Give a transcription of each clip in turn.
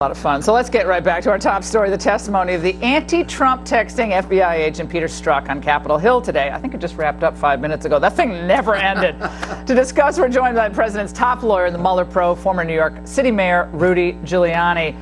A lot of fun. So let's get right back to our top story, the testimony of the anti-Trump texting FBI agent Peter Strzok on Capitol Hill today. I think it just wrapped up 5 minutes ago. That thing never ended. To discuss, we're joined by the president's top lawyer in the Mueller probe, former New York City Mayor Rudy Giuliani.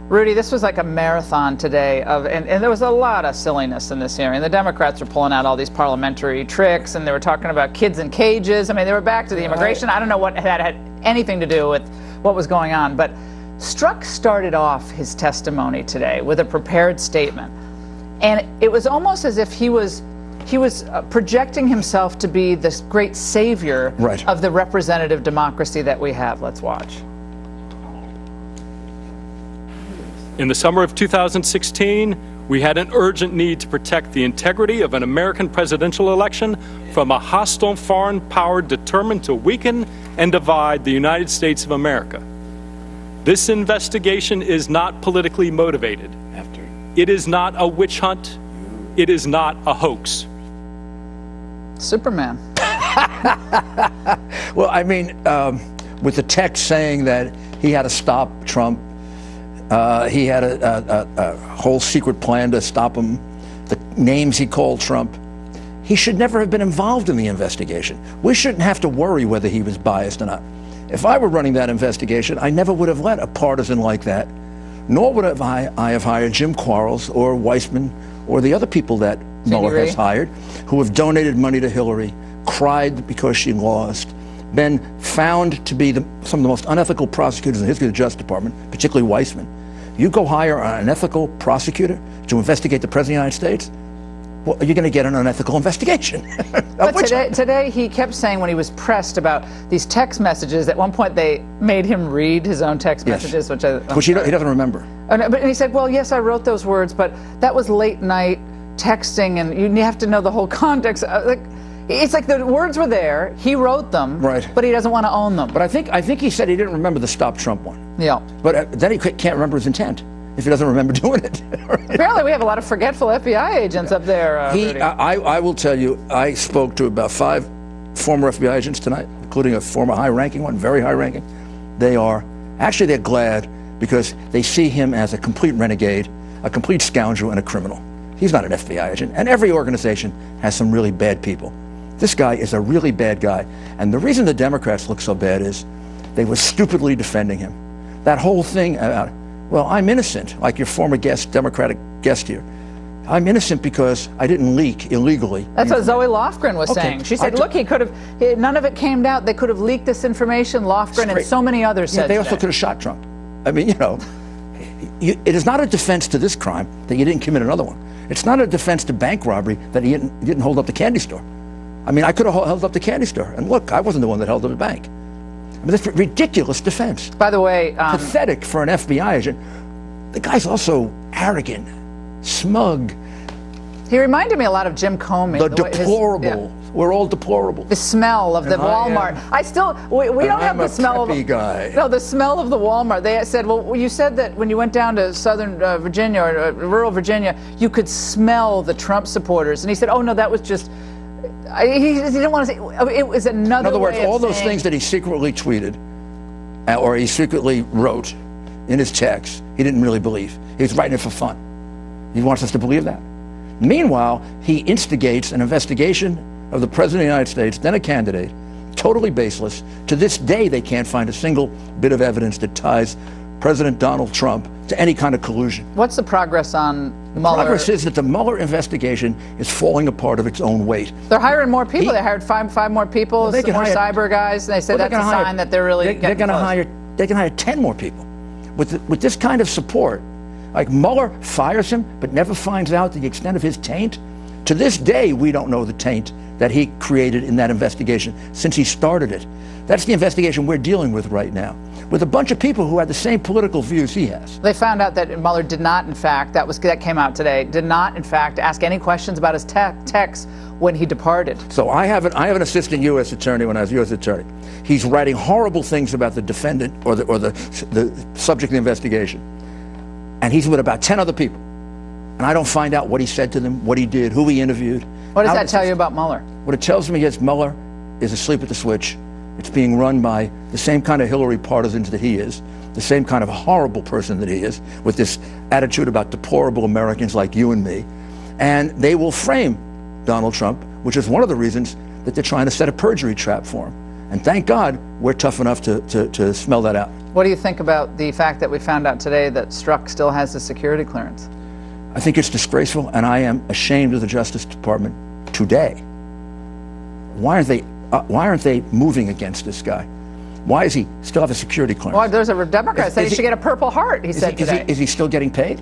Rudy, this was like a marathon today, and there was a lot of silliness in this hearing. The Democrats were pulling out all these parliamentary tricks, and they were talking about kids in cages. I mean, they were back to the immigration. I don't know what that had anything to do with what was going on, but Strzok started off his testimony today with a prepared statement, and it was almost as if he was projecting himself to be this great savior of the representative democracy that we have. Let's watch. In the summer of 2016, we had an urgent need to protect the integrity of an American presidential election from a hostile foreign power determined to weaken and divide the United States of America. This investigation is not politically motivated. It is not a witch hunt. It is not a hoax. Superman. Well, I mean, with the text saying that he had to stop Trump, he had a whole secret plan to stop him, the names he called Trump. He should never have been involved in the investigation. We shouldn't have to worry whether he was biased or not. If I were running that investigation, I never would have let a partisan like that, nor would I have hired Jim Quarles or Weissman or the other people that Mueller has hired, who have donated money to Hillary, cried because she lost, been found to be some of the most unethical prosecutors in the history of the Justice Department, particularly Weissman. You go hire an unethical prosecutor to investigate the President of the United States? Well, you're going to get an unethical investigation. But today he kept saying, when he was pressed about these text messages, at one point they made him read his own text messages, which he doesn't remember. But he said, well, yes, I wrote those words, but that was late night texting, and you have to know the whole context. It's like the words were there, he wrote them, but he doesn't want to own them. But I think he said he didn't remember the Stop Trump one. Yeah. But then he can't remember his intent if he doesn't remember doing it. Apparently we have a lot of forgetful FBI agents up there. I will tell you, I spoke to about 5 former FBI agents tonight, including a former high-ranking one, very high-ranking. They're glad because they see him as a complete renegade, a complete scoundrel, and a criminal. He's not an FBI agent, and every organization has some really bad people. This guy is a really bad guy, and the reason the Democrats look so bad is they were stupidly defending him. That whole thing about, well, I'm innocent, like your former guest, Democratic guest here. I'm innocent because I didn't leak illegally. That's what Zoe Lofgren was saying. She said, look, none of it came out. They could have leaked this information. Lofgren and so many others said they also could have shot Trump. I mean, it is not a defense to this crime that you didn't commit another one. It's not a defense to bank robbery that he didn't hold up the candy store. I mean, I could have held up the candy store. And look, I wasn't the one that held up the bank. I mean, that's a ridiculous defense. By the way, pathetic for an FBI agent. The guy's also arrogant, smug. He reminded me a lot of Jim Comey. The deplorable. We're all deplorable. The smell of the Walmart. We don't have the smell of guy. No, the smell of the Walmart. They said, well, you said that when you went down to southern Virginia or rural Virginia, you could smell the Trump supporters. And he said, oh no, that was just. He didn't want to say it was another. In other words, all those things that he secretly tweeted or he secretly wrote in his text, he didn't really believe. He was writing it for fun. He wants us to believe that. Meanwhile, he instigates an investigation of the President of the United States, then a candidate, totally baseless. To this day, they can't find a single bit of evidence that ties President Donald Trump to any kind of collusion. What's the progress on Mueller? The progress is that the Mueller investigation is falling apart of its own weight. They're hiring more people. They hired five more people, more cyber guys. And they said that's a sign that they're really They can hire 10 more people. With this kind of support, like Mueller fires him but never finds out the extent of his taint. To this day, we don't know the taint that he created in that investigation since he started it. That's the investigation we're dealing with right now, with a bunch of people who had the same political views he has. They found out that Mueller did not, in fact, that came out today, did not, in fact, ask any questions about his texts when he departed. So I have an assistant U.S. attorney when I was U.S. attorney. He's writing horrible things about the defendant or the subject of the investigation. And he's with about 10 other people. And I don't find out what he said to them, what he did, who he interviewed. What does that tell you about Mueller? What it tells me is Mueller is asleep at the switch. It's being run by the same kind of Hillary partisans that he is, the same kind of horrible person that he is, with this attitude about deplorable Americans like you and me. And they will frame Donald Trump, which is one of the reasons that they're trying to set a perjury trap for him. And thank God we're tough enough to smell that out. What do you think about the fact that we found out today that Strzok still has a security clearance? I think it's disgraceful, and I am ashamed of the Justice Department today. Why aren't they moving against this guy? Why does he still have a security clearance? Well, there's a Democrat saying he should get a Purple Heart, he said today. Is he still getting paid?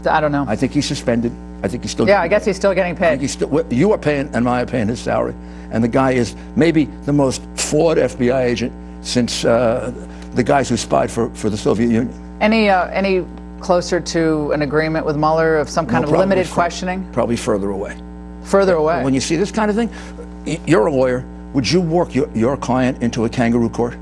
I don't know. I think he's suspended. I think he's still. Yeah, I guess he's still getting paid. You are paying, and I are paying his salary. And the guy is maybe the most flawed FBI agent since the guys who spied for the Soviet Union. Any closer to an agreement with Mueller of some kind of limited questioning? Probably further away. Further away. When you see this kind of thing, you're a lawyer. Would you work your client into a kangaroo court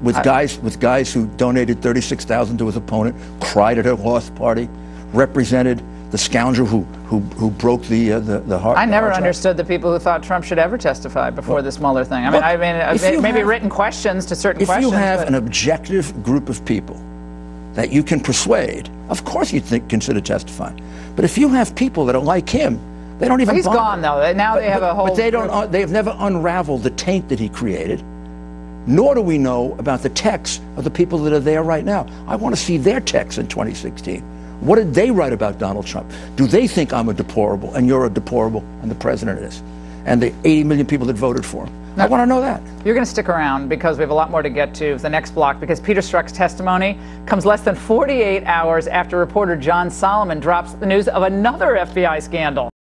with guys who donated $36,000 to his opponent, cried at a loss party, represented the scoundrel who broke the heart? I never understood the people who thought Trump should ever testify before this Mueller thing. I mean, maybe written questions to certain questions. If you have an objective group of people that you can persuade, of course you'd consider testifying. But if you have people that are like him, they don't even. He's gone though. Now they have a whole. But they don't. They have never unraveled the taint that he created. Nor do we know about the texts of the people that are there right now. I want to see their texts in 2016. What did they write about Donald Trump? Do they think I'm a deplorable and you're a deplorable and the president is? And the 80 million people that voted for him. Now, I want to know that. You're going to stick around because we have a lot more to get to the next block, because Peter Strzok's testimony comes less than 48 hours after reporter John Solomon drops the news of another FBI scandal.